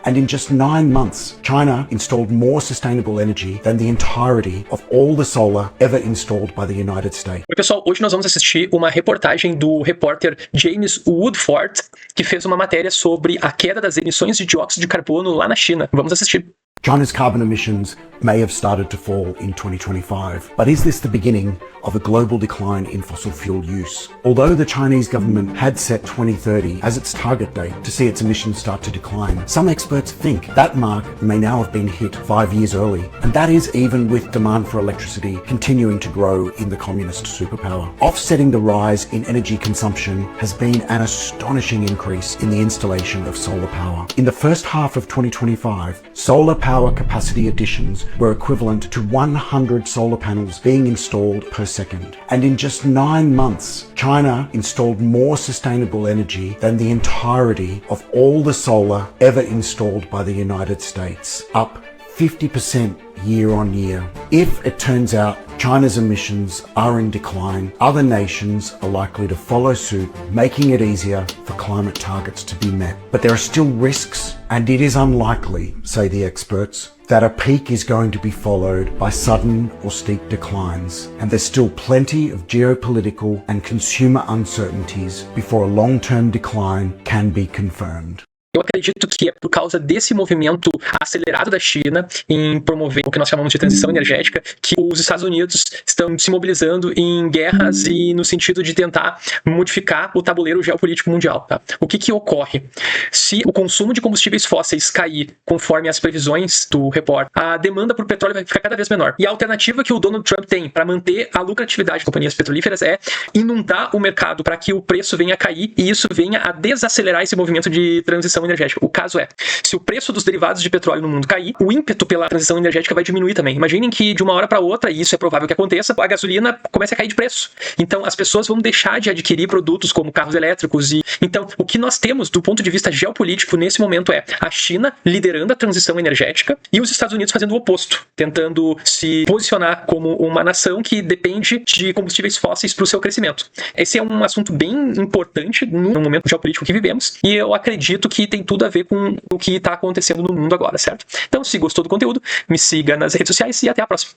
And in just 9 months, China installed more sustainable energy than the entirety of all the solar ever installed by the United States. Oi, pessoal, hoje nós vamos assistir uma reportagem do repórter James Woodford, que fez uma matéria sobre a queda das emissões de dióxido de carbono lá na China. Vamos assistir. China's carbon emissions may have started to fall in 2025, but is this the beginning of a global decline in fossil fuel use? Although the Chinese government had set 2030 as its target date to see its emissions start to decline, some experts think that mark may now have been hit 5 years early, and that is even with demand for electricity continuing to grow in the communist superpower. Offsetting the rise in energy consumption has been an astonishing increase in the installation of solar power. In the first half of 2025, solar power capacity additions were equivalent to 100 solar panels being installed per second. And in just 9 months, China installed more sustainable energy than the entirety of all the solar ever installed by the United States, up 50% year on year. If it turns out China's emissions are in decline, other nations are likely to follow suit, making it easier for climate targets to be met. But there are still risks, and it is unlikely, say the experts, that a peak is going to be followed by sudden or steep declines. And there's still plenty of geopolitical and consumer uncertainties before a long-term decline can be confirmed. Eu acredito que é por causa desse movimento acelerado da China em promover o que nós chamamos de transição energética que os Estados Unidos estão se mobilizando em guerras e no sentido de tentar modificar o tabuleiro geopolítico mundial. Tá? O que ocorre? Se o consumo de combustíveis fósseis cair conforme as previsões do repórter, a demanda por petróleo vai ficar cada vez menor. E a alternativa que o Donald Trump tem para manter a lucratividade das companhias petrolíferas é inundar o mercado para que o preço venha a cair e isso venha a desacelerar esse movimento de transição energética. O caso é, se o preço dos derivados de petróleo no mundo cair, o ímpeto pela transição energética vai diminuir também. Imaginem que de uma hora para outra, e isso é provável que aconteça, a gasolina comece a cair de preço. Então as pessoas vão deixar de adquirir produtos como carros elétricos. Então o que nós temos do ponto de vista geopolítico nesse momento é a China liderando a transição energética e os Estados Unidos fazendo o oposto, tentando se posicionar como uma nação que depende de combustíveis fósseis para o seu crescimento. Esse é um assunto bem importante no momento geopolítico que vivemos e eu acredito que tem tudo a ver com o que está acontecendo no mundo agora, certo? Então, se gostou do conteúdo, me siga nas redes sociais e até a próxima.